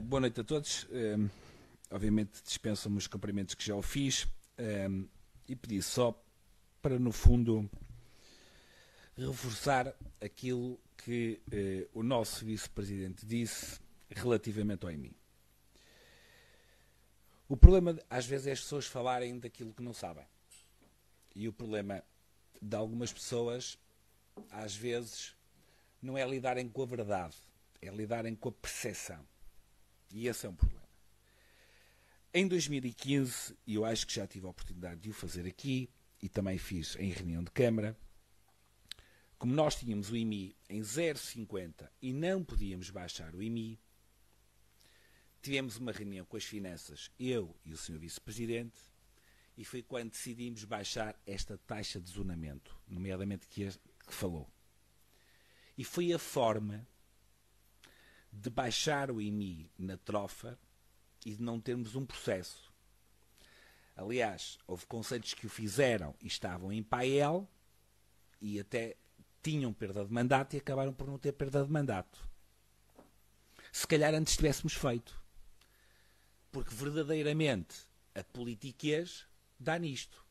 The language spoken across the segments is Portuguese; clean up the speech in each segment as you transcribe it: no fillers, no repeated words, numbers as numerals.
Boa noite a todos. Obviamente dispenso-me os cumprimentos que já o fiz e pedi só para, no fundo, reforçar aquilo que o nosso vice-presidente disse relativamente ao IMI. O problema, às vezes, é as pessoas falarem daquilo que não sabem. E o problema de algumas pessoas, às vezes, não é lidarem com a verdade, é lidarem com a percepção. E esse é um problema. Em 2015, e eu acho que já tive a oportunidade de o fazer aqui, e também fiz em reunião de Câmara, como nós tínhamos o IMI em 0,50 e não podíamos baixar o IMI, tivemos uma reunião com as finanças, eu e o Sr. Vice-Presidente, e foi quando decidimos baixar esta taxa de zonamento, nomeadamente que falou. E foi a forma de baixar o IMI na trofa e de não termos um processo. Aliás, houve conselhos que o fizeram e estavam em PAEL e até tinham perda de mandato e acabaram por não ter perda de mandato. Se calhar antes tivéssemos feito. Porque verdadeiramente a politiquez dá nisto.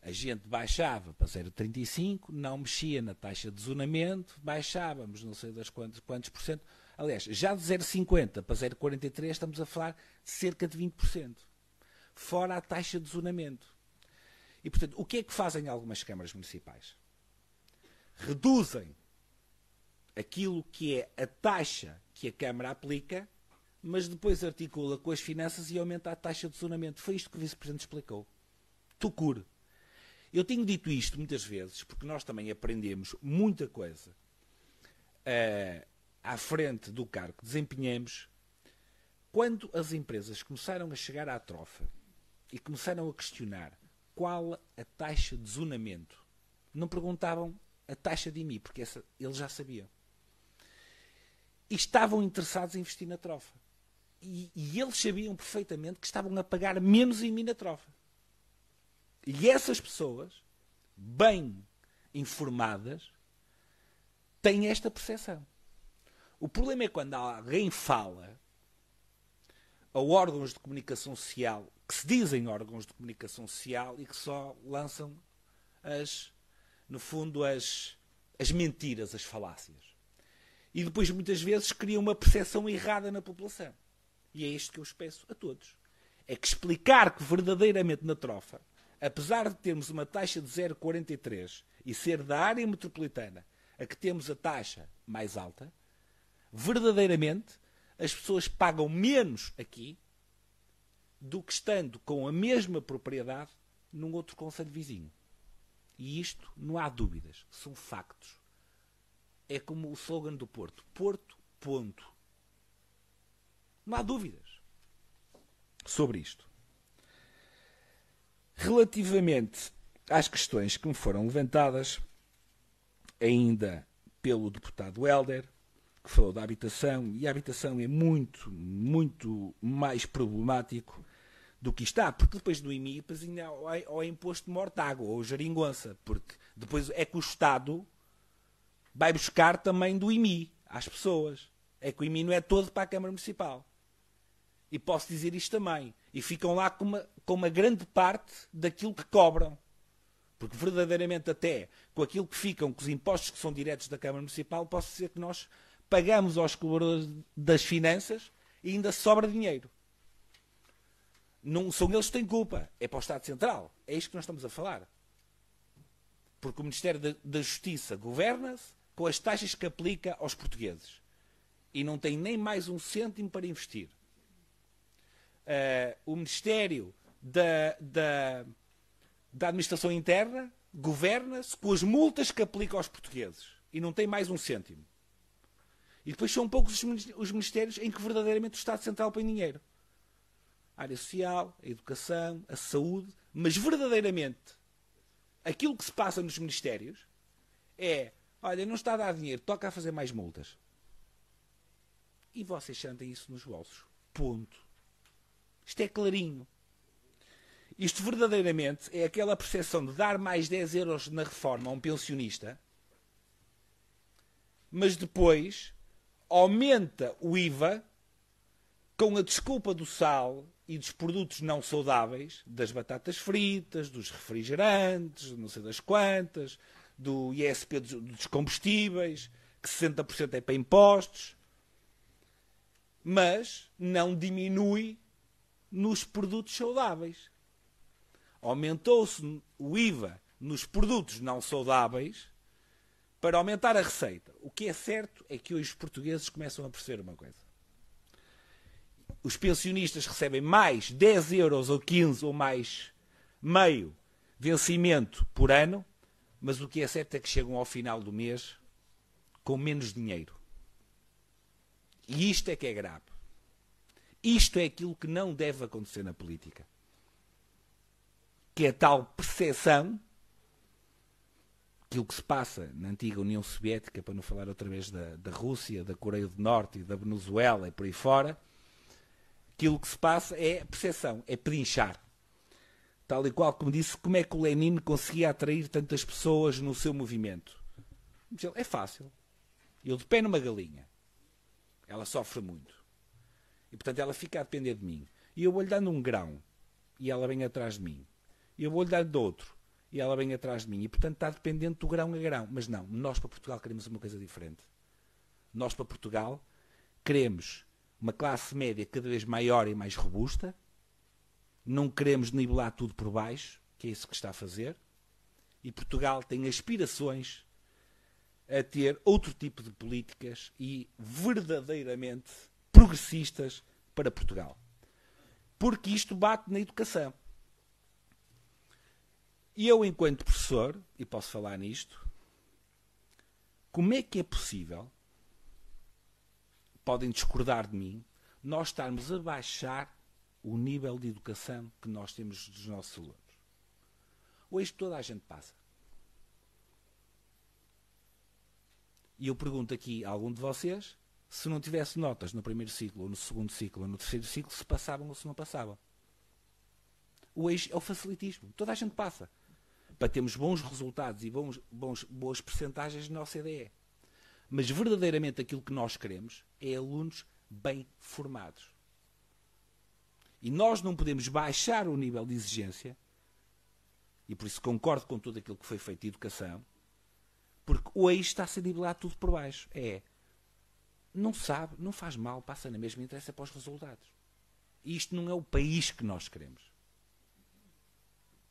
A gente baixava para 0,35, não mexia na taxa de zonamento, baixávamos não sei das quantos por cento. Aliás, já de 0,50 para 0,43 estamos a falar de cerca de 20%. Fora a taxa de zonamento. E, portanto, o que é que fazem algumas câmaras municipais? Reduzem aquilo que é a taxa que a Câmara aplica, mas depois articula com as finanças e aumenta a taxa de zonamento. Foi isto que o Vice-Presidente explicou. Tucur. Eu tenho dito isto muitas vezes, porque nós também aprendemos muita coisa à frente do cargo que desempenhamos, quando as empresas começaram a chegar à trofa e começaram a questionar qual a taxa de zonamento, não perguntavam a taxa de IMI, porque essa eles já sabiam. E estavam interessados em investir na trofa. E eles sabiam perfeitamente que estavam a pagar menos IMI na trofa. E essas pessoas, bem informadas, têm esta percepção. O problema é quando alguém fala a órgãos de comunicação social, que se dizem órgãos de comunicação social e que só lançam no fundo, as mentiras, as falácias. E depois, muitas vezes, criam uma percepção errada na população. E é isto que eu os peço a todos. É que explicar que verdadeiramente na trofa, apesar de termos uma taxa de 0,43 e ser da área metropolitana a que temos a taxa mais alta, verdadeiramente as pessoas pagam menos aqui do que estando com a mesma propriedade num outro concelho vizinho. E isto não há dúvidas, são factos. É como o slogan do Porto. Porto, ponto. Não há dúvidas sobre isto. Relativamente às questões que me foram levantadas, ainda pelo deputado Helder, que falou da habitação, e a habitação é muito, muito mais problemático do que está, porque depois do IMI, depois ainda ao imposto de mortágua, ou geringonça, porque depois é que o Estado vai buscar também do IMI às pessoas. É que o IMI não é todo para a Câmara Municipal. E posso dizer isto também. E ficam lá com uma grande parte daquilo que cobram. Porque verdadeiramente até com aquilo que ficam, com os impostos que são diretos da Câmara Municipal, posso dizer que nós pagamos aos colaboradores das finanças e ainda sobra dinheiro. Não são eles que têm culpa. É para o Estado Central. É isto que nós estamos a falar. Porque o Ministério da Justiça governa-se com as taxas que aplica aos portugueses. E não tem nem mais um cêntimo para investir. O Ministério da Administração Interna governa-se com as multas que aplica aos portugueses. E não tem mais um cêntimo. E depois são poucos os ministérios em que verdadeiramente o Estado Central põe dinheiro. A área social, a educação, a saúde. Mas verdadeiramente, aquilo que se passa nos ministérios é, olha, não está a dar dinheiro, toca a fazer mais multas. E vocês sentem isso nos bolsos. Ponto. Isto é clarinho. Isto verdadeiramente é aquela percepção de dar mais 10 euros na reforma a um pensionista, mas depois aumenta o IVA com a desculpa do sal e dos produtos não saudáveis, das batatas fritas, dos refrigerantes, não sei das quantas, do ISP dos combustíveis, que 60% é para impostos, mas não diminui nos produtos saudáveis. Aumentou-se o IVA nos produtos não saudáveis para aumentar a receita. O que é certo é que hoje os portugueses começam a perceber uma coisa. Os pensionistas recebem mais 10 euros ou 15 ou mais meio vencimento por ano, mas o que é certo é que chegam ao final do mês com menos dinheiro. E isto é que é grave. Isto é aquilo que não deve acontecer na política. Que é a tal percepção, aquilo que se passa na antiga União Soviética, para não falar outra vez da Rússia, da Coreia do Norte e da Venezuela e por aí fora, aquilo que se passa é a percepção, é pedinchar. Tal e qual como disse, como é que o Lenin conseguia atrair tantas pessoas no seu movimento? É fácil. Eu de pé numa galinha. Ela sofre muito. E portanto ela fica a depender de mim. E eu vou-lhe dando um grão. E ela vem atrás de mim. E eu vou-lhe dando outro. E ela vem atrás de mim. E portanto está dependente do grão a grão. Mas não, nós para Portugal queremos uma coisa diferente. Nós para Portugal queremos uma classe média cada vez maior e mais robusta. Não queremos nivelar tudo por baixo, que é isso que está a fazer. E Portugal tem aspirações a ter outro tipo de políticas e verdadeiramente progressistas para Portugal. Porque isto bate na educação. E eu, enquanto professor, e posso falar nisto, como é que é possível, podem discordar de mim, nós estarmos a baixar o nível de educação que nós temos dos nossos alunos? Hoje toda a gente passa. E eu pergunto aqui a algum de vocês, se não tivesse notas no primeiro ciclo, ou no segundo ciclo, ou no terceiro ciclo, se passavam ou se não passavam. Hoje é o facilitismo. Toda a gente passa. Para termos bons resultados e boas percentagens na OCDE. Mas verdadeiramente aquilo que nós queremos é alunos bem formados. E nós não podemos baixar o nível de exigência, e por isso concordo com tudo aquilo que foi feito de educação, porque hoje está a ser nivelado tudo por baixo. Não sabe, não faz mal, passa na mesma, interessa para os resultados. E isto não é o país que nós queremos.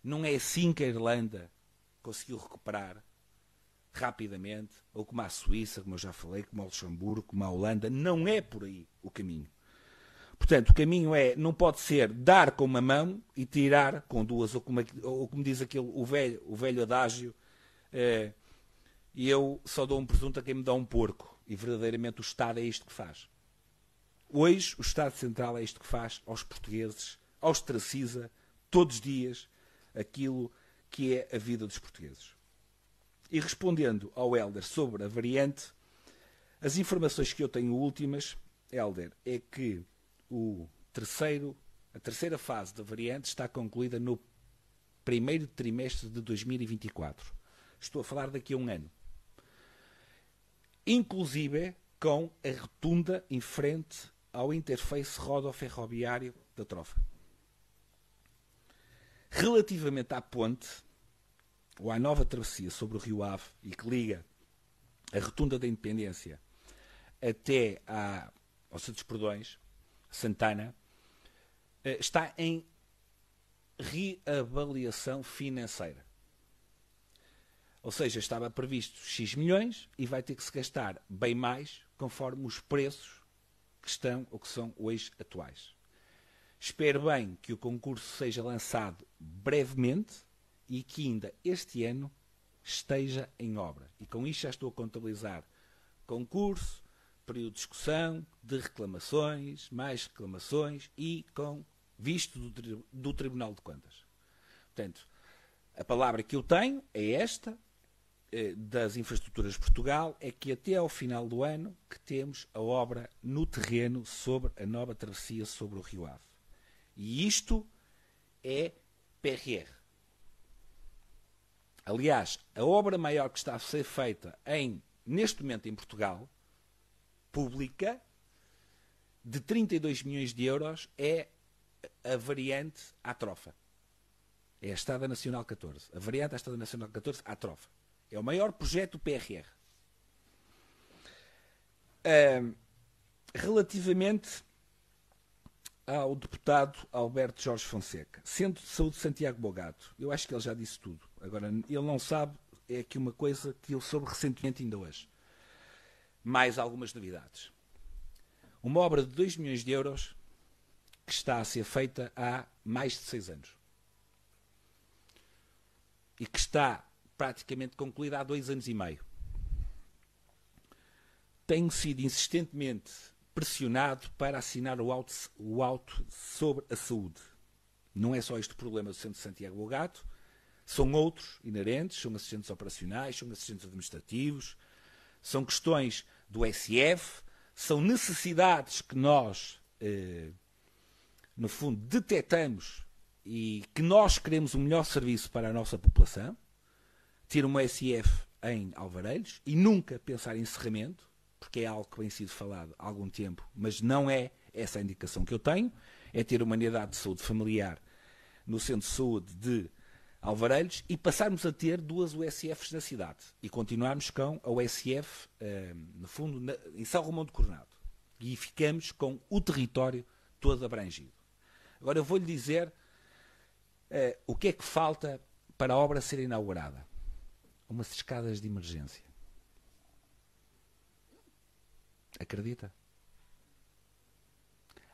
Não é assim que a Irlanda conseguiu recuperar rapidamente, ou como a Suíça, como eu já falei, como o Luxemburgo, como a Holanda. Não é por aí o caminho. Portanto, o caminho não pode ser dar com uma mão e tirar com duas, ou como diz o velho adágio, e eu só dou um presunto a quem me dá um porco. E verdadeiramente o Estado é isto que faz. Hoje o Estado Central é isto que faz aos portugueses, ostraciza todos os dias aquilo que é a vida dos portugueses. E respondendo ao Hélder sobre a variante, as informações que eu tenho últimas, Hélder, é que a terceira fase da variante está concluída no primeiro trimestre de 2024. Estou a falar daqui a um ano. Inclusive com a rotunda em frente ao interface rodoferroviário da Trofa. Relativamente à ponte, ou à nova travessia sobre o Rio Ave, e que liga a rotunda da Independência até ao Centro dos Perdões, Santana, está em reavaliação financeira. Ou seja, estava previsto X milhões e vai ter que se gastar bem mais conforme os preços que estão ou que são hoje atuais. Espero bem que o concurso seja lançado brevemente e que ainda este ano esteja em obra. E com isto já estou a contabilizar concurso, período de discussão, de reclamações, mais reclamações e com visto do Tribunal de Contas. Portanto, a palavra que eu tenho é esta, das Infraestruturas de Portugal, é que até ao final do ano que temos a obra no terreno sobre a nova travessia sobre o Rio Ave. E isto é PRR. Aliás, a obra maior que está a ser feita neste momento em Portugal, pública, de 32 milhões de euros é a variante à trofa. É a Estrada Nacional 14. A variante à Estrada Nacional 14 à trofa. É o maior projeto do PRR. Relativamente ao deputado Alberto Jorge Fonseca, Centro de Saúde de Santiago Bogato, eu acho que ele já disse tudo. Agora, ele não sabe, é aqui uma coisa que eu soube recentemente ainda hoje. Mais algumas novidades. Uma obra de 2 milhões de euros que está a ser feita há mais de 6 anos. E que está praticamente concluída há 2 anos e meio. Tenho sido insistentemente pressionado para assinar o auto sobre a saúde. Não é só este o problema do Centro de Santiago Bogato, são outros inerentes, são assistentes operacionais, são assistentes administrativos, são questões do SF, são necessidades que nós, no fundo, detectamos e que nós queremos um melhor serviço para a nossa população, ter uma SF em Alvarelhos e nunca pensar em encerramento, porque é algo que vem sido falado há algum tempo, mas não é essa a indicação que eu tenho, é ter uma unidade de saúde familiar no Centro de Saúde de Alvarelhos e passarmos a ter 2 USFs na cidade e continuarmos com a USF, no fundo, em São Romão de Coronado. E ficamos com o território todo abrangido. Agora eu vou-lhe dizer o que é que falta para a obra ser inaugurada. Umas escadas de emergência. Acredita?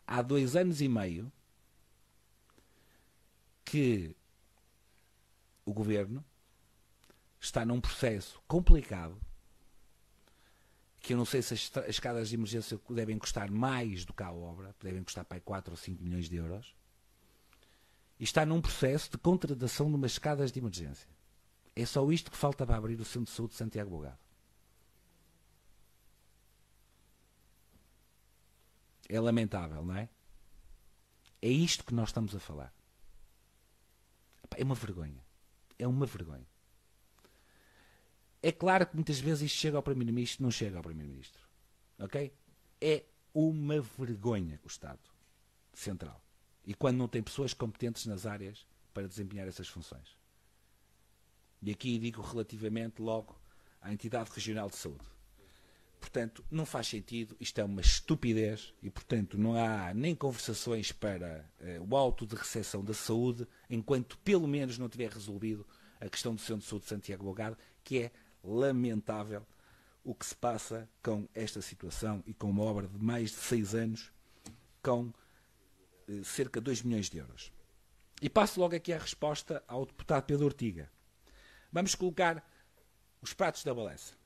Há 2 anos e meio que o Governo está num processo complicado, que eu não sei se as escadas de emergência devem custar mais do que a obra, devem custar para aí 4 ou 5 milhões de euros, e está num processo de contratação de umas escadas de emergência. É só isto que falta para abrir o Centro de Saúde de Santiago Bogado. É lamentável, não é? É isto que nós estamos a falar. É uma vergonha. É uma vergonha. É claro que muitas vezes isto chega ao Primeiro-Ministro, não chega ao Primeiro-Ministro. Ok? É uma vergonha o Estado Central. E quando não tem pessoas competentes nas áreas para desempenhar essas funções. E aqui digo relativamente logo à entidade regional de saúde. Portanto, não faz sentido, isto é uma estupidez e, portanto, não há nem conversações para o auto de recepção da saúde enquanto pelo menos não tiver resolvido a questão do Centro de Saúde de Santiago Bogado, que é lamentável o que se passa com esta situação e com uma obra de mais de 6 anos com cerca de 2 milhões de euros. E passo logo aqui a resposta ao deputado Pedro Ortiga. Vamos colocar os pratos da balança.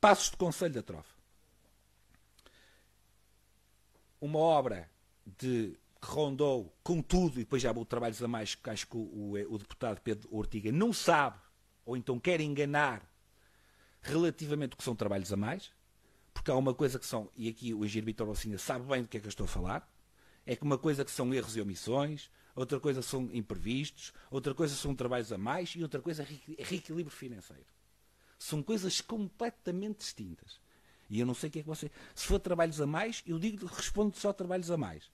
Passos de Conselho da Trofa. Uma obra que rondou com tudo, e depois já vou trabalhos a mais, que acho que o deputado Pedro Ortiga não sabe, ou então quer enganar relativamente ao que são trabalhos a mais, porque há uma coisa que são, e aqui o engenheiro Vítor Balsinha sabe bem do que é que eu estou a falar, é que uma coisa que são erros e omissões, outra coisa são imprevistos, outra coisa são trabalhos a mais e outra coisa é reequilíbrio financeiro. São coisas completamente distintas. E eu não sei o que é que você... Se for trabalhos a mais, eu digo, respondo só trabalhos a mais.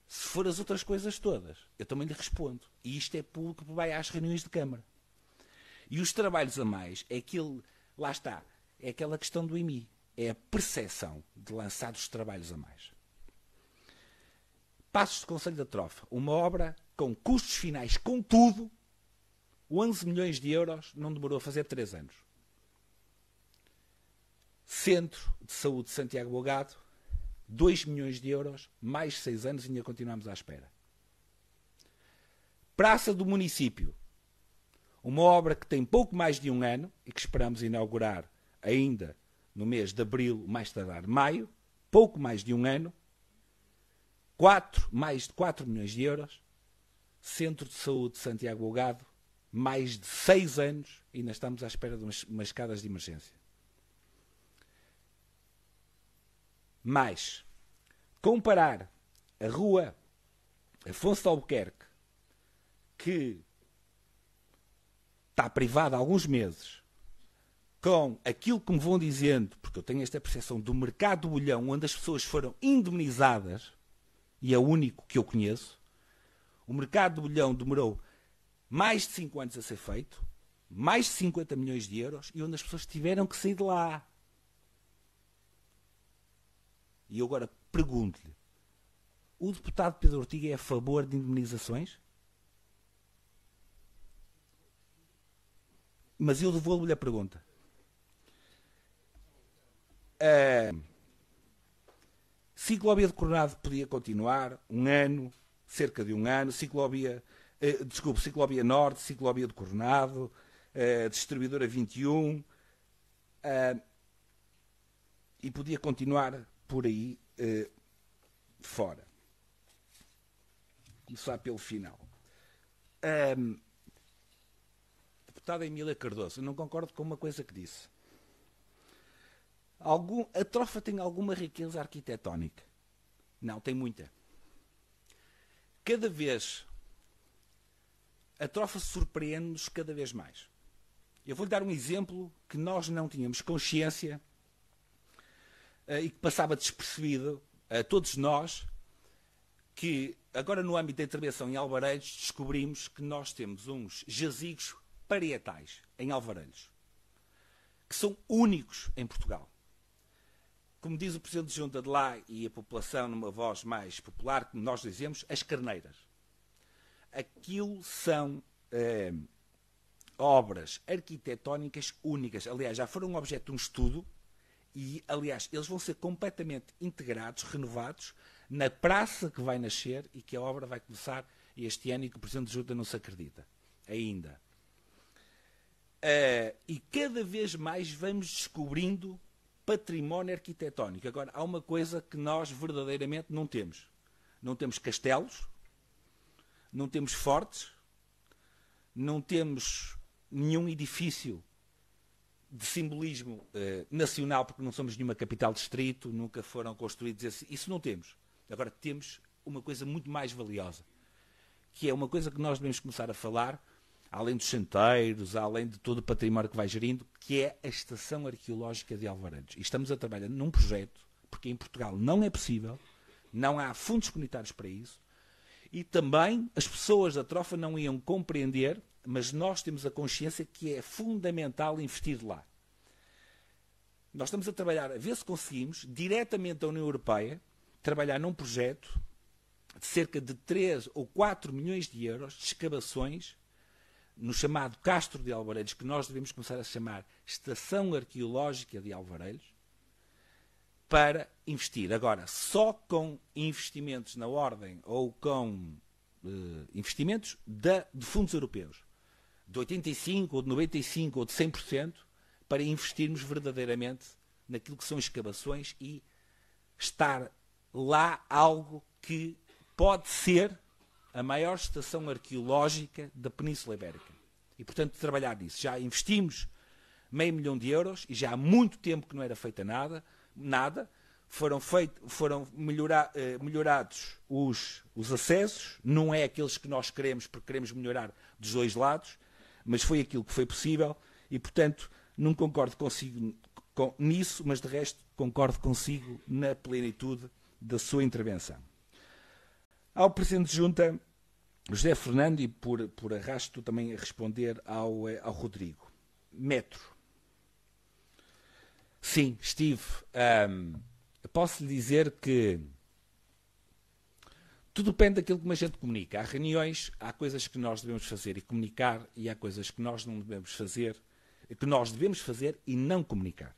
Se for as outras coisas todas, eu também lhe respondo. E isto é público que vai às reuniões de Câmara. E os trabalhos a mais é aquilo... Lá está. É aquela questão do IMI. É a percepção de lançar os trabalhos a mais. Passos de Conselho da Trofa. Uma obra com custos finais, com tudo, 11 milhões de euros, não demorou a fazer 3 anos. Centro de Saúde de Santiago Bogado, 2 milhões de euros, mais 6 anos e ainda continuamos à espera. Praça do Município, uma obra que tem pouco mais de 1 ano e que esperamos inaugurar ainda no mês de abril, mais tardar maio, pouco mais de 1 ano, mais de 4 milhões de euros, Centro de Saúde de Santiago Bogado, mais de 6 anos e ainda estamos à espera de umas escadas de emergência. Mas, comparar a rua Afonso de Albuquerque, que está privada há alguns meses, com aquilo que me vão dizendo, porque eu tenho esta percepção do mercado do bolhão, onde as pessoas foram indemnizadas, e é o único que eu conheço, o mercado do bolhão demorou mais de 5 anos a ser feito, mais de 50 milhões de euros, e onde as pessoas tiveram que sair de lá. E eu agora pergunto-lhe, o deputado Pedro Ortiga é a favor de indemnizações? Mas eu devolvo-lhe a pergunta. Ciclovia de Coronado podia continuar um ano, cerca de um ano, Ciclovia Norte, Ciclovia de Coronado, Distribuidora 21, e podia continuar por aí fora. Começar pelo final. Deputada Emília Cardoso, eu não concordo com uma coisa que disse. A Trofa tem alguma riqueza arquitetónica? Não, tem muita. Cada vez a Trofa surpreende-nos cada vez mais. Eu vou-lhe dar um exemplo que nós não tínhamos consciência e que passava despercebido a todos nós, que agora no âmbito da intervenção em Alvarelhos descobrimos que nós temos uns jazigos parietais em Alvarelhos, que são únicos em Portugal. Como diz o Presidente de Junta de lá e a população numa voz mais popular, como nós dizemos, as carneiras. Aquilo são obras arquitetónicas únicas. Aliás, já foram objeto de um estudo e, aliás, eles vão ser completamente integrados, renovados, na praça que vai nascer e que a obra vai começar este ano e que o Presidente de Junta não se acredita ainda. E cada vez mais vamos descobrindo património arquitetónico. Agora, há uma coisa que nós verdadeiramente não temos. Não temos castelos, não temos fortes, não temos nenhum edifício de simbolismo nacional, porque não somos nenhuma capital distrito, nunca foram construídos assim. Isso não temos. Agora temos uma coisa muito mais valiosa, que é uma coisa que nós devemos começar a falar, além dos canteiros, além de todo o património que vai gerindo, que é a Estação Arqueológica de Alvarelhos. E estamos a trabalhar num projeto, porque em Portugal não é possível, não há fundos comunitários para isso, e também as pessoas da Trofa não iam compreender, mas nós temos a consciência que é fundamental investir lá. Nós estamos a trabalhar, a ver se conseguimos, diretamente da União Europeia, trabalhar num projeto de cerca de 3 ou 4 milhões de euros de escavações no chamado Castro de Alvarelhos, que nós devemos começar a chamar Estação Arqueológica de Alvarelhos, para investir. Agora, só com investimentos na ordem ou com investimentos de fundos europeus, de 85% ou de 95% ou de 100%, para investirmos verdadeiramente naquilo que são escavações e estar lá algo que pode ser a maior estação arqueológica da Península Ibérica. E, portanto, trabalhar nisso. Já investimos €500 mil e já há muito tempo que não era feita nada. Foram melhorados os acessos, não é aqueles que nós queremos, porque queremos melhorar dos dois lados, mas foi aquilo que foi possível e, portanto, não concordo consigo nisso, mas de resto concordo consigo na plenitude da sua intervenção. Ao Presidente de Junta, José Fernando, e por arrasto também a responder ao Rodrigo. Metro. Sim, estive. Posso lhe dizer que tudo depende daquilo que a gente comunica. Há reuniões, há coisas que nós devemos fazer e comunicar, e há coisas que nós não devemos fazer, que nós devemos fazer e não comunicar.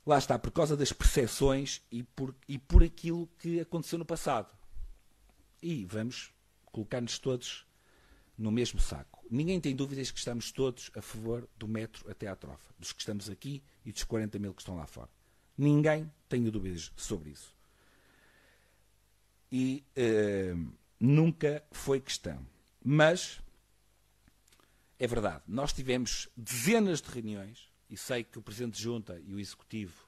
Lá está, por causa das percepções e por aquilo que aconteceu no passado. E vamos colocar-nos todos no mesmo saco. Ninguém tem dúvidas que estamos todos a favor do metro até à Trofa, dos que estamos aqui e dos 40 mil que estão lá fora. Ninguém tem dúvidas sobre isso. E nunca foi questão. Mas é verdade, nós tivemos dezenas de reuniões, e sei que o Presidente de Junta e o Executivo,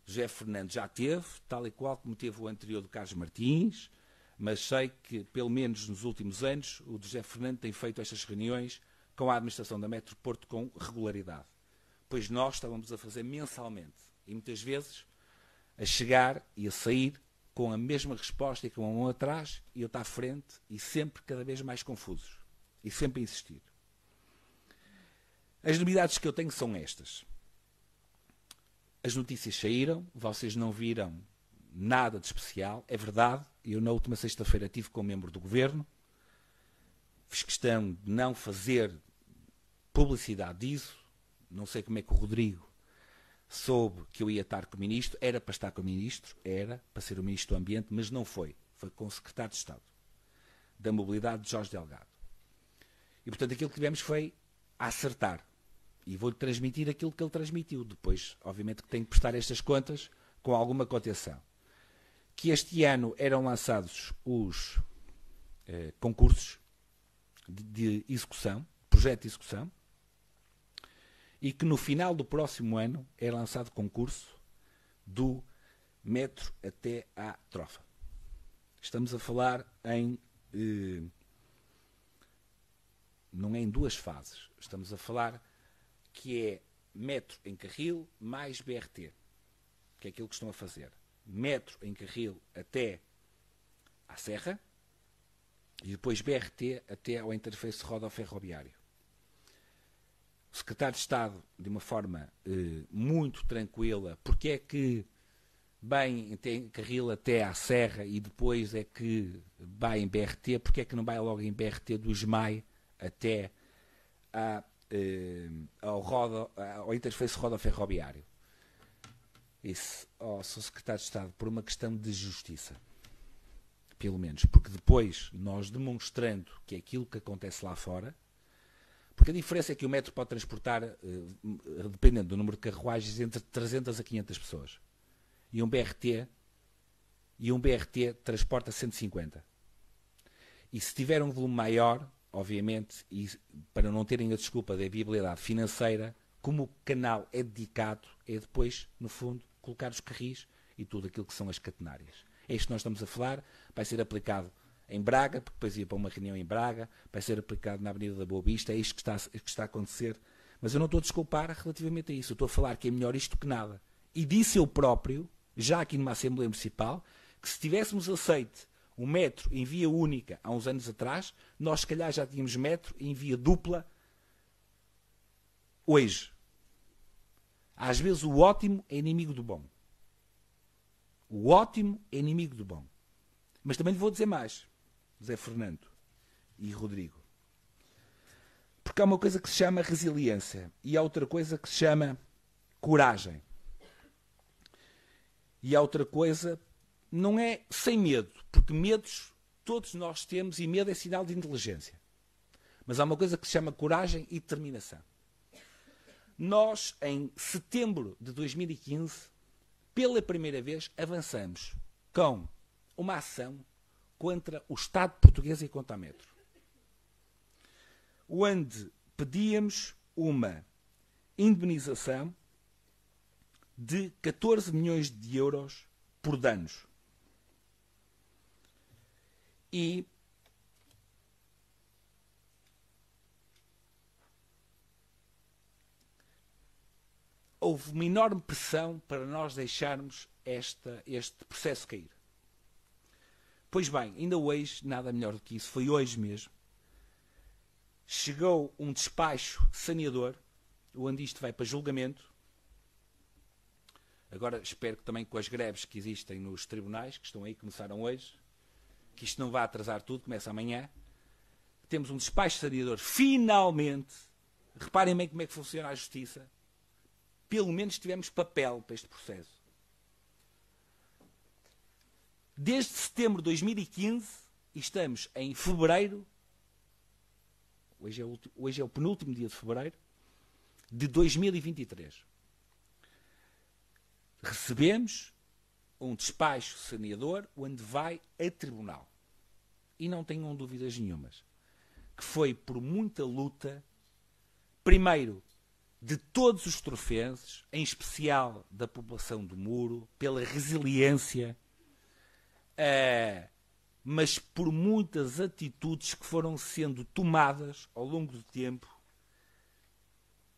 José Fernando, já teve, tal e qual como teve o anterior do Carlos Martins, mas sei que, pelo menos nos últimos anos, o José Fernando tem feito estas reuniões com a administração da Metro Porto com regularidade. pois nós estávamos a fazer mensalmente. E muitas vezes a chegar e a sair com a mesma resposta e com a mão atrás e outra à frente e sempre cada vez mais confusos. E sempre a insistir. As novidades que eu tenho são estas. As notícias saíram, vocês não viram nada de especial, é verdade. Eu na última sexta-feira estive com um membro do governo, fiz questão de não fazer publicidade disso, não sei como é que o Rodrigo soube que eu ia estar com o ministro, era para estar com o ministro, era para ser o ministro do Ambiente, mas não foi, foi com o secretário de Estado da Mobilidade, de Jorge Delgado. E portanto aquilo que tivemos foi a acertar. E vou-lhe transmitir aquilo que ele transmitiu. Depois, obviamente, que tenho que prestar estas contas com alguma contenção. Que este ano eram lançados os concursos de execução, projeto de execução, e que no final do próximo ano é lançado concurso do metro até à Trofa. Estamos a falar em... não é em duas fases. Estamos a falar que é metro em carril mais BRT, que é aquilo que estão a fazer. Metro em carril até à Serra e depois BRT até ao interface rodoferroviário. O secretário de Estado, de uma forma muito tranquila, porque é que bem tem carril até à Serra e depois é que vai em BRT, porque é que não vai logo em BRT do Esmai até ao interface rodoferroviário? Isso, Sr. Secretário de Estado, por uma questão de justiça. Pelo menos. Porque depois, nós demonstrando que é aquilo que acontece lá fora, porque a diferença é que o metro pode transportar, dependendo do número de carruagens, entre 300 a 500 pessoas. E um BRT transporta 150. E se tiver um volume maior, obviamente, e para não terem a desculpa da viabilidade financeira, como o canal é dedicado, é depois, no fundo, colocar os carris e tudo aquilo que são as catenárias. É isto que nós estamos a falar, vai ser aplicado em Braga, porque depois ia para uma reunião em Braga, vai ser aplicado na Avenida da Boa Vista, é isto que está a acontecer. Mas eu não estou a desculpar relativamente a isso, eu estou a falar que é melhor isto que nada. E disse eu próprio, já aqui numa Assembleia Municipal, que se tivéssemos aceito o metro em via única há uns anos atrás, nós se calhar já tínhamos metro em via dupla hoje. Às vezes o ótimo é inimigo do bom. O ótimo é inimigo do bom. Mas também lhe vou dizer mais, José Fernando e Rodrigo. Porque há uma coisa que se chama resiliência e há outra coisa que se chama coragem. E há outra coisa, não é sem medo, porque medos todos nós temos e medo é sinal de inteligência. Mas há uma coisa que se chama coragem e determinação. Nós, em setembro de 2015, pela primeira vez, avançamos com uma ação contra o Estado português e contra a Metro. Onde pedíamos uma indemnização de 14 milhões de euros por danos. E houve uma enorme pressão para nós deixarmos este processo cair. Pois bem, ainda hoje, nada melhor do que isso, foi hoje mesmo, chegou um despacho saneador, onde isto vai para julgamento. Agora espero que também com as greves que existem nos tribunais, que estão aí, começaram hoje, que isto não vá atrasar tudo, começa amanhã. Temos um despacho saneador, finalmente. Reparem bem como é que funciona a justiça. Pelo menos tivemos papel para este processo. Desde setembro de 2015, e estamos em fevereiro, hoje é o penúltimo dia de fevereiro, de 2023. Recebemos um despacho saneador onde vai a tribunal. E não tenham dúvidas nenhumas que foi por muita luta, primeiro, de todos os trofenses, em especial da população do Muro, pela resiliência, mas por muitas atitudes que foram sendo tomadas ao longo do tempo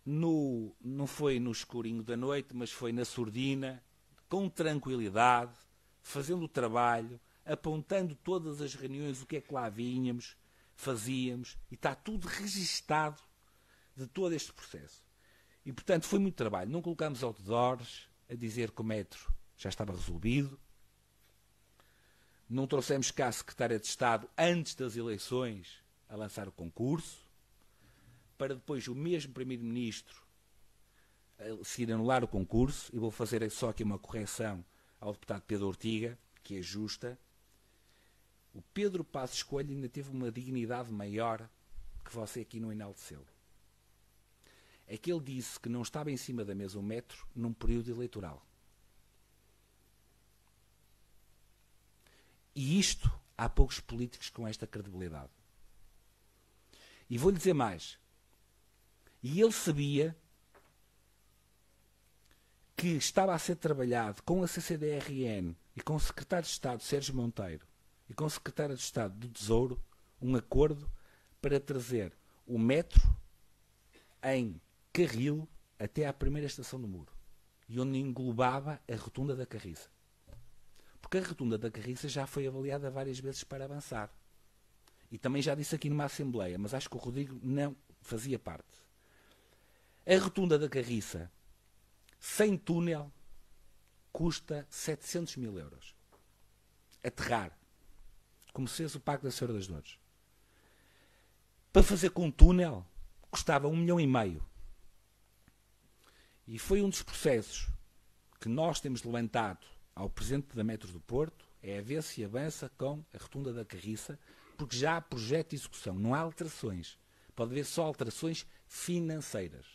não foi no escurinho da noite, mas foi na surdina, com tranquilidade, fazendo o trabalho, apontando todas as reuniões, o que é que lá vínhamos, fazíamos, e está tudo registado de todo este processo. E, portanto, foi muito trabalho. Não colocámos outdoors a dizer que o metro já estava resolvido. Não trouxemos cá a Secretária de Estado antes das eleições a lançar o concurso, para depois o mesmo Primeiro-Ministro seguir anular o concurso. E vou fazer só aqui uma correção ao deputado Pedro Ortiga, que é justa. O Pedro Passos Coelho ainda teve uma dignidade maior que você aqui não enalteceu. É que ele disse que não estava em cima da mesa o metro num período eleitoral. E isto, há poucos políticos com esta credibilidade. E vou-lhe dizer mais. E ele sabia que estava a ser trabalhado com a CCDRN e com o Secretário de Estado, Sérgio Monteiro, e com o Secretário de Estado do Tesouro, um acordo para trazer o metro em carril até à primeira estação do Muro, e onde englobava a Rotunda da Carriça. Porque a Rotunda da Carriça já foi avaliada várias vezes para avançar. E também já disse aqui numa Assembleia, mas acho que o Rodrigo não fazia parte. A Rotunda da Carriça, sem túnel, custa 700 mil euros. Aterrar. Como se fosse o Parque da Senhora das Dores. Para fazer com um túnel, custava 1,5 milhão. E foi um dos processos que nós temos levantado ao Presidente da Metro do Porto, é a ver se avança com a Rotunda da Carriça, porque já há projeto de execução, não há alterações. Pode haver só alterações financeiras.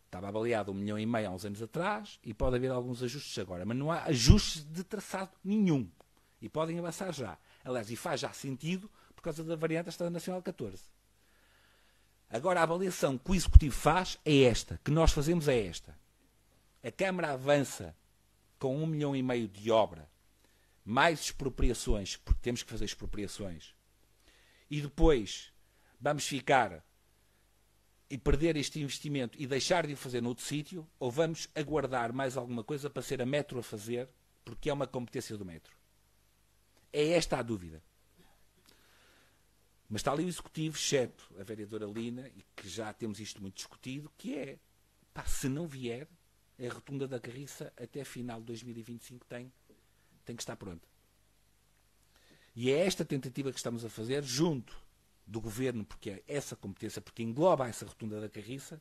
Estava avaliado 1,5 milhão há uns anos atrás e pode haver alguns ajustes agora, mas não há ajustes de traçado nenhum. E podem avançar já. Aliás, e faz já sentido por causa da variante da Estrada Nacional 14. Agora, a avaliação que o Executivo faz é esta, que nós fazemos é esta. A Câmara avança com 1,5 milhão de obra, mais expropriações, porque temos que fazer expropriações, e depois vamos ficar e perder este investimento e deixar de o fazer noutro sítio, ou vamos aguardar mais alguma coisa para ser a Metro a fazer, porque é uma competência do Metro. É esta a dúvida. Mas está ali o Executivo, exceto a vereadora Lina, e que já temos isto muito discutido, que é, pá, se não vier, a Rotunda da Carriça até final de 2025 tem que estar pronta. E é esta tentativa que estamos a fazer, junto do Governo, porque é essa competência, porque engloba essa Rotunda da Carriça,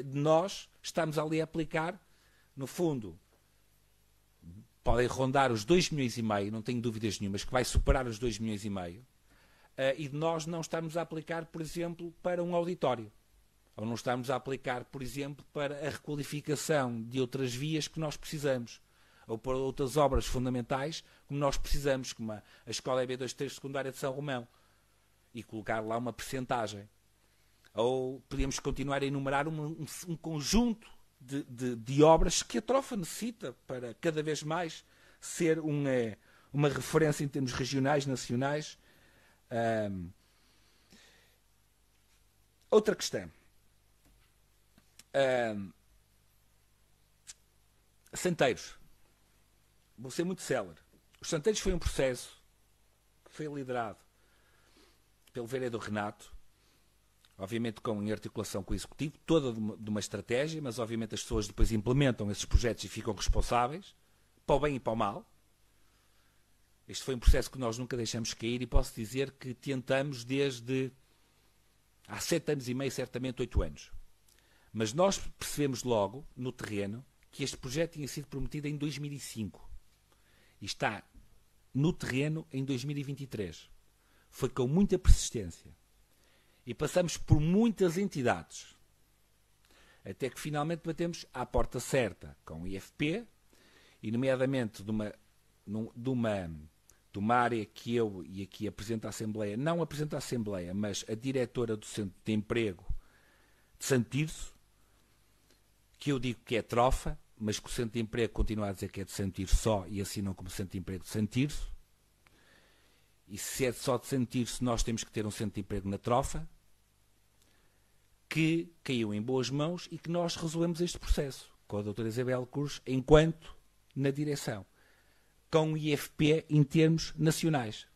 nós estamos ali a aplicar, no fundo, podem rondar os 2,5 milhões, não tenho dúvidas nenhumas, que vai superar os 2,5 milhões, e nós não estamos a aplicar, por exemplo, para um auditório. Ou não estamos a aplicar, por exemplo, para a requalificação de outras vias que nós precisamos. Ou para outras obras fundamentais como nós precisamos, como a Escola EB23 Secundária de São Romão. E colocar lá uma percentagem. Ou podemos continuar a enumerar um conjunto de obras que a Trofa necessita para cada vez mais ser uma referência em termos regionais, nacionais. Outra questão. Santeiros. Vou ser muito célere. Os Santeiros foi um processo que foi liderado pelo vereador Renato, obviamente em articulação com o Executivo, toda de uma estratégia, mas obviamente as pessoas depois implementam esses projetos e ficam responsáveis, para o bem e para o mal. Este foi um processo que nós nunca deixamos cair e posso dizer que tentamos desde há 7 anos e meio, certamente 8 anos. Mas nós percebemos logo, no terreno, que este projeto tinha sido prometido em 2005. E está no terreno em 2023. Foi com muita persistência. E passamos por muitas entidades. Até que finalmente batemos à porta certa com o IFP, e nomeadamente de uma área que eu, e aqui apresento à Assembleia, não apresento à Assembleia, mas a diretora do Centro de Emprego de Santo Tirso, que eu digo que é Trofa, mas que o Centro de Emprego continua a dizer que é de Santo Tirso só e assinam como Centro de Emprego de Santo Tirso. E se é só de Santo Tirso, nós temos que ter um Centro de Emprego na Trofa. que caiu em boas mãos e que nós resolvemos este processo, com a doutora Isabel Cruz, enquanto na direção, com o IFP em termos nacionais.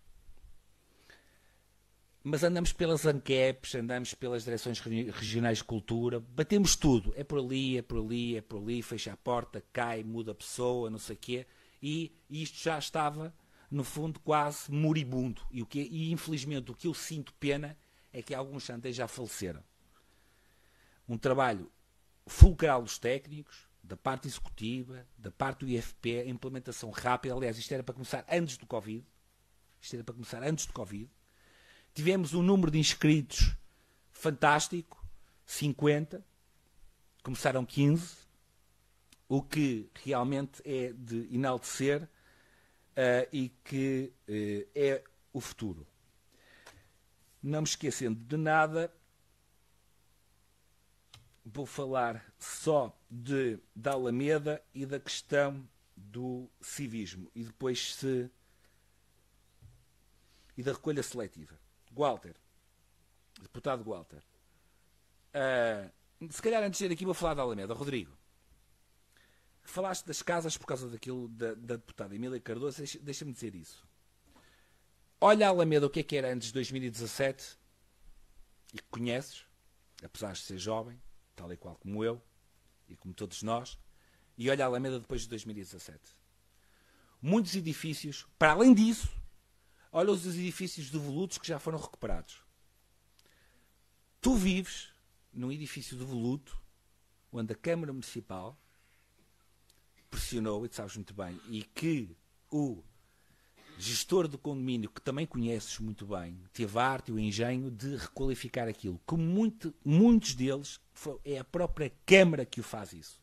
Mas andamos pelas ANCAPs, andamos pelas direções regionais de cultura, batemos tudo, é por ali, é por ali, é por ali, fecha a porta, cai, muda a pessoa, não sei o quê, e isto já estava, no fundo, quase moribundo. E infelizmente, o que eu sinto pena é que alguns santos já faleceram. Um trabalho fulcral dos técnicos, da parte executiva, da parte do IFP, a implementação rápida. Aliás, isto era para começar antes do Covid. Tivemos um número de inscritos fantástico, 50, começaram 15, o que realmente é de enaltecer e que é o futuro. Não me esquecendo de nada, vou falar só da Alameda e da questão do civismo e depois e da recolha seletiva. Walter, deputado Walter, se calhar antes de ir aqui vou falar da Alameda. Rodrigo, falaste das casas por causa daquilo da deputada Emília Cardoso, deixa-me dizer isso. Olha a Alameda, o que era antes de 2017, e que conheces, apesar de ser jovem, tal e qual como eu, e como todos nós, e olha a Alameda depois de 2017. Muitos edifícios, para além disso, olha os edifícios devolutos que já foram recuperados. Tu vives num edifício devoluto, onde a Câmara Municipal pressionou, e tu sabes muito bem, e que o gestor do condomínio, que também conheces muito bem, teve a arte e o engenho de requalificar aquilo. Como muitos deles, é a própria Câmara que o faz isso.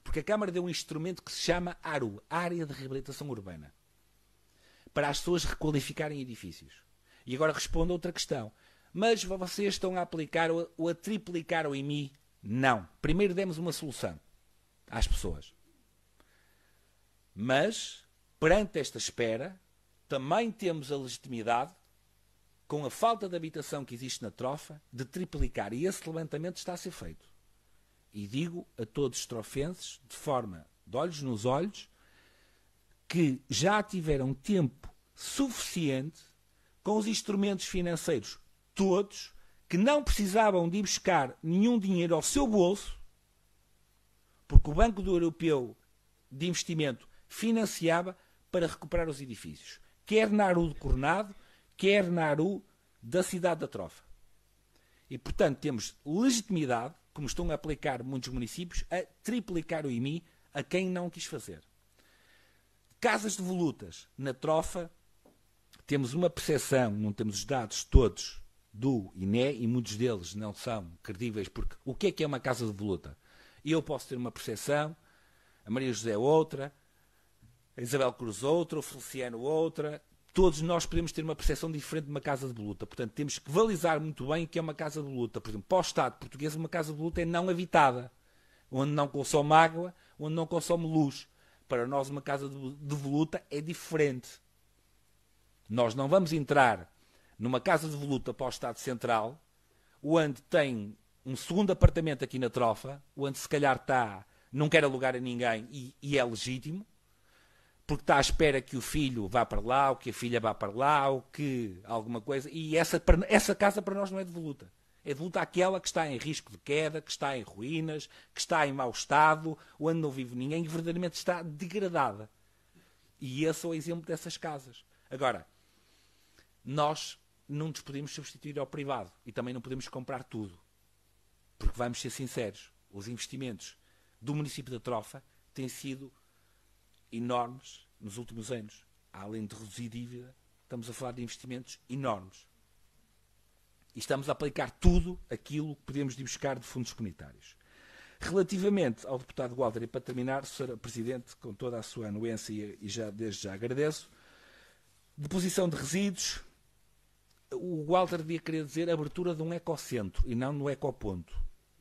Porque a Câmara deu um instrumento que se chama ARU, Área de Reabilitação Urbana, para as pessoas requalificarem edifícios. E agora respondo a outra questão. Mas vocês estão a aplicar ou a triplicar o IMI? Não. Primeiro demos uma solução às pessoas. Mas, perante esta espera, também temos a legitimidade, com a falta de habitação que existe na Trofa, de triplicar. E esse levantamento está a ser feito. E digo a todos os trofenses, de forma de olhos nos olhos, que já tiveram tempo suficiente com os instrumentos financeiros todos, que não precisavam de ir buscar nenhum dinheiro ao seu bolso, porque o Banco Europeu de Investimento financiava para recuperar os edifícios, quer na ARU de Coronado, quer na ARU da cidade da Trofa. E, portanto, temos legitimidade, como estão a aplicar muitos municípios, a triplicar o IMI a quem não quis fazer. Casas devolutas na Trofa, temos uma percepção, não temos os dados todos do INE, e muitos deles não são credíveis, porque o que é uma casa devoluta? Eu posso ter uma percepção, a Maria José outra, a Isabel Cruz outra, o Feliciano outra, todos nós podemos ter uma percepção diferente de uma casa de luta. Portanto, temos que balizar muito bem o que é uma casa de luta. Por exemplo, para o Estado português, uma casa de luta é não habitada, onde não consome água, onde não consome luz. Para nós, uma casa de voluta é diferente. Nós não vamos entrar numa casa de voluta para o Estado Central, onde tem um segundo apartamento aqui na Trofa, onde se calhar não quer alugar a ninguém e é legítimo, porque está à espera que o filho vá para lá, ou que a filha vá para lá, ou que alguma coisa. E essa casa para nós não é de voluta. É de luta aquela que está em risco de queda, que está em ruínas, que está em mau estado, onde não vive ninguém e verdadeiramente está degradada. E esse é o exemplo dessas casas. Agora, nós não nos podemos substituir ao privado e também não podemos comprar tudo. Porque vamos ser sinceros, os investimentos do município da Trofa têm sido enormes nos últimos anos. Além de reduzir dívida, estamos a falar de investimentos enormes. E estamos a aplicar tudo aquilo que podemos ir buscar de fundos comunitários. Relativamente ao deputado Walter, e para terminar, Sr. Presidente, com toda a sua anuência e desde já agradeço, deposição de resíduos, o Walter devia querer dizer abertura de um ecocentro e não no ecoponto.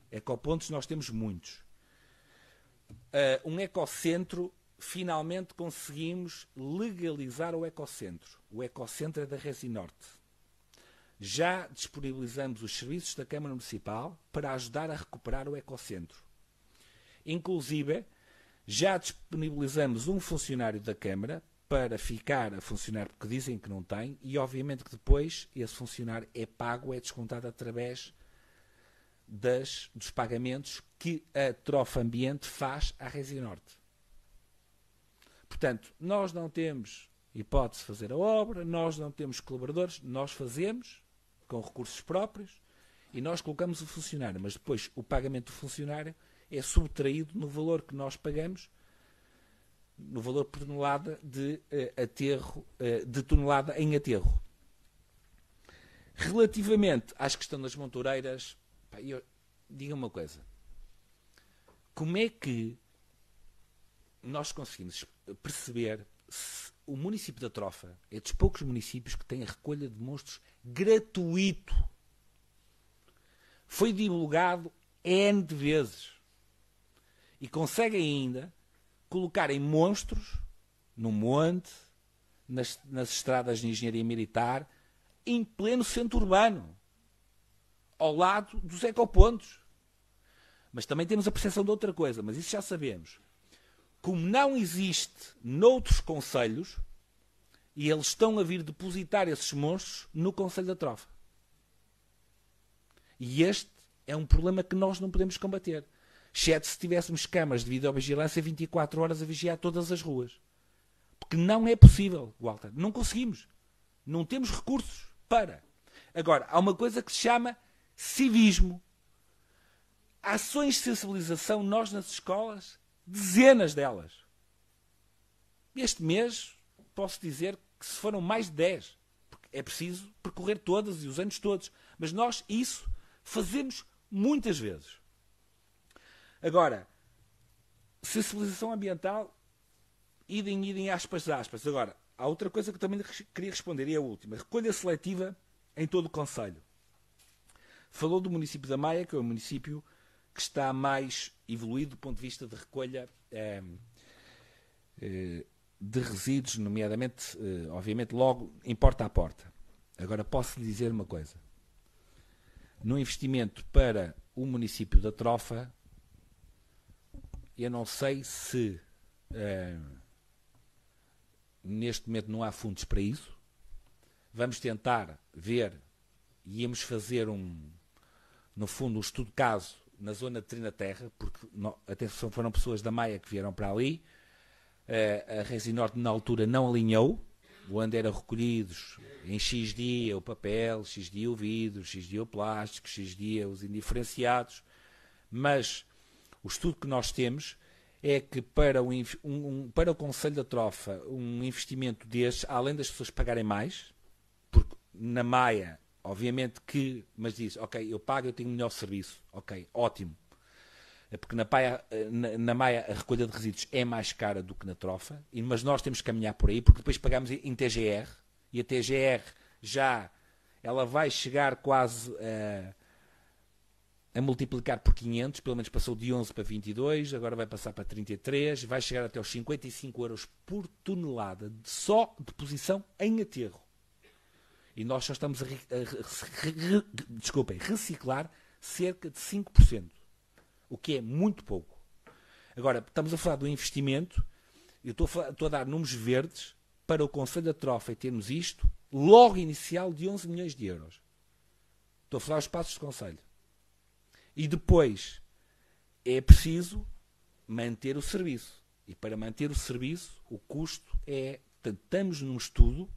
Ecopontos nós temos muitos. Um ecocentro, finalmente conseguimos legalizar o ecocentro. O ecocentro é da Resinorte. já disponibilizamos os serviços da Câmara Municipal para ajudar a recuperar o ecocentro. Inclusive, já disponibilizamos um funcionário da Câmara para ficar a funcionar, porque dizem que não tem, e obviamente que depois esse funcionário é pago, é descontado através dos pagamentos que a Trofa Ambiente faz à Resi Norte. Portanto, nós não temos hipótese de fazer a obra, nós não temos colaboradores, nós fazemos com recursos próprios e nós colocamos o funcionário, mas depois o pagamento do funcionário é subtraído no valor que nós pagamos, no valor por tonelada de aterro, de tonelada em aterro. Relativamente à questão das montureiras, diga uma coisa. Como é que nós conseguimos perceber se o município da Trofa é dos poucos municípios que tem a recolha de monstros gratuito? Foi divulgado N de vezes. E consegue ainda colocarem monstros no monte, nas estradas de engenharia militar, em pleno centro urbano, ao lado dos ecopontos. Mas também temos a percepção de outra coisa, mas isso já sabemos. Como não existe noutros concelhos, e eles estão a vir depositar esses monstros no Concelho da Trofa. E este é um problema que nós não podemos combater. Exceto se tivéssemos câmaras de videovigilância 24 horas a vigiar todas as ruas. Porque não é possível, Walter. Não conseguimos. Não temos recursos para. Agora, há uma coisa que se chama civismo. Ações de sensibilização, nós nas escolas, dezenas delas. Este mês, posso dizer que se foram mais de 10. Porque é preciso percorrer todas e os anos todos. Mas nós isso fazemos muitas vezes. Agora, sensibilização ambiental, idem, aspas. Agora, há outra coisa que eu também queria responder, e é a última. Recolha seletiva em todo o concelho. Falou do município da Maia, que é o município que está mais evoluído do ponto de vista de recolha de resíduos, nomeadamente, obviamente, logo em porta a porta. Agora, posso lhe dizer uma coisa. No investimento para o município da Trofa, eu não sei se neste momento não há fundos para isso. Vamos tentar ver e íamos fazer no fundo, um estudo de caso na zona de Trinaterra, porque até foram pessoas da Maia que vieram para ali. A Resi Norte na altura não alinhou, onde eram recolhidos em X dia o papel, X dia o vidro, X dia o plástico, X dia os indiferenciados, mas o estudo que nós temos é que para o Concelho da Trofa, um investimento destes, além das pessoas pagarem mais, porque na Maia, obviamente que, mas diz, ok, eu pago, eu tenho melhor serviço, ok, ótimo. Porque na Maia a recolha de resíduos é mais cara do que na Trofa, mas nós temos que caminhar por aí, porque depois pagamos em TGR, e a TGR ela vai chegar quase a multiplicar por 500, pelo menos passou de 11 para 22, agora vai passar para 33, vai chegar até aos 55 euros por tonelada só de posição em aterro. E nós só estamos a reciclar cerca de 5%, o que é muito pouco. Agora, estamos a falar do investimento, eu estou a dar números verdes para o Concelho da Trofa e termos isto, logo inicial de 11 milhões de euros. Estou a falar dos passos de concelho. E depois é preciso manter o serviço. E para manter o serviço, o custo é... Estamos num estudo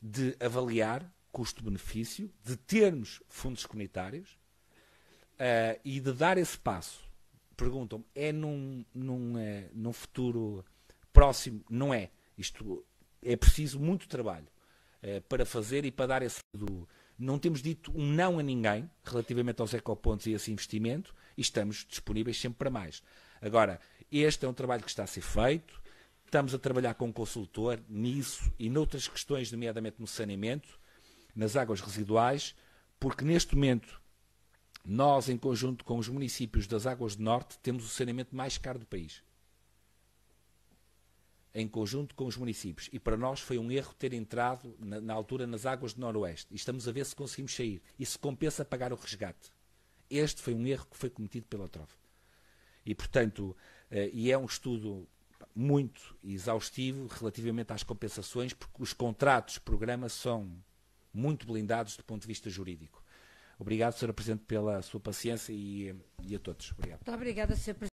de avaliar custo-benefício, de termos fundos comunitários e de dar esse passo. Perguntam-me, é num futuro próximo? Não é. Isto é preciso muito trabalho para fazer e para dar esse... Não temos dito um não a ninguém relativamente aos ecopontos e a esse investimento e estamos disponíveis sempre para mais. Agora, este é um trabalho que está a ser feito, estamos a trabalhar com um consultor nisso e noutras questões, nomeadamente no saneamento, nas águas residuais, porque neste momento nós, em conjunto com os municípios das Águas do Norte, temos o saneamento mais caro do país. em conjunto com os municípios. E para nós foi um erro ter entrado, na altura, nas águas do Noroeste. E estamos a ver se conseguimos sair. E se compensa pagar o resgate. Este foi um erro que foi cometido pela Trove. E, portanto, e é um estudo muito exaustivo relativamente às compensações, porque os contratos, programas, são muito blindados do ponto de vista jurídico. Obrigado, Sra. Presidente, pela sua paciência e a todos. Obrigado. Muito obrigada, Sr. Presidente.